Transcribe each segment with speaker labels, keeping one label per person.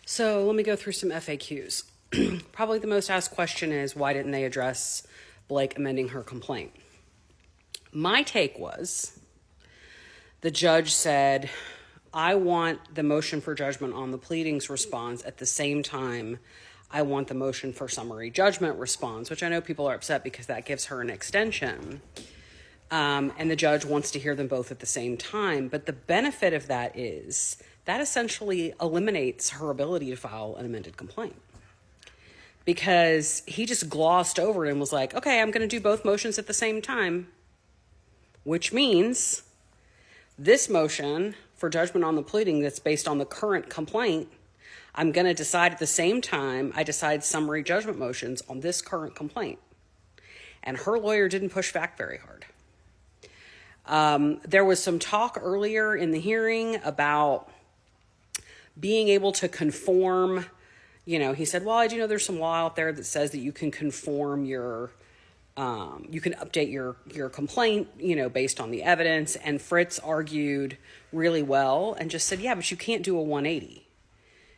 Speaker 1: So let me go through some FAQs. Probably the most asked question is, why didn't they address Blake amending her complaint? My take was, the judge said, I want the motion for judgment on the pleadings response at the same time I want the motion for summary judgment response, which I know people are upset because that gives her an extension. And the judge wants to hear them both at the same time. But the benefit of that is that essentially eliminates her ability to file an amended complaint. Because he just glossed over it and was like, okay, I'm going to do both motions at the same time, which means this motion for judgment on the pleading that's based on the current complaint, I'm going to decide at the same time I decide summary judgment motions on this current complaint. And her lawyer didn't push back very hard. There was some talk earlier in the hearing about being able to conform. You know, he said, well, I do know there's some law out there that says that you can conform your, you can update your complaint, you know, based on the evidence. And Fritz argued really well and just said, yeah, but you can't do a 180.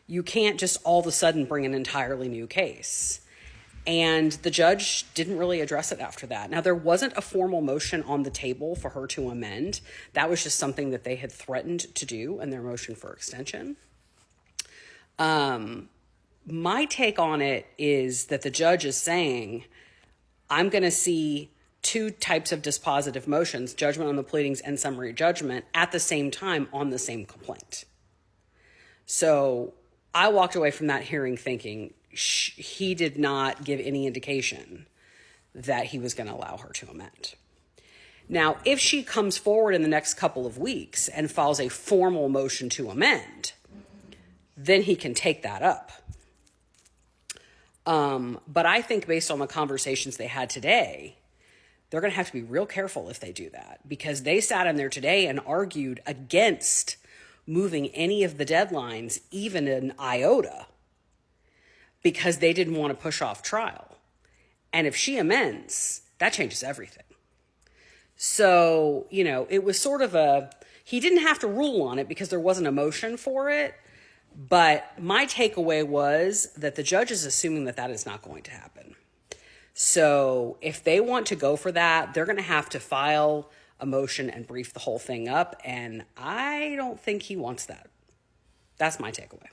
Speaker 1: You can't just all of a sudden bring an entirely new case. And the judge didn't really address it after that. Now, there wasn't a formal motion on the table for her to amend. That was just something that they had threatened to do in their motion for extension. My take on it is that the judge is saying, I'm going to see two types of dispositive motions, judgment on the pleadings and summary judgment, at the same time on the same complaint. So I walked away from that hearing thinking he did not give any indication that he was going to allow her to amend. Now, if she comes forward in the next couple of weeks and files a formal motion to amend, then he can take that up. But I think based on the conversations they had today, they're going to have to be real careful if they do that, because they sat in there today and argued against moving any of the deadlines, even an iota, because they didn't want to push off trial. And if she amends, that changes everything. So, you know, it was sort of he didn't have to rule on it because there wasn't a motion for it. But my takeaway was that the judge is assuming that that is not going to happen. So if they want to go for that, they're going to have to file a motion and brief the whole thing up. And I don't think he wants that. That's my takeaway.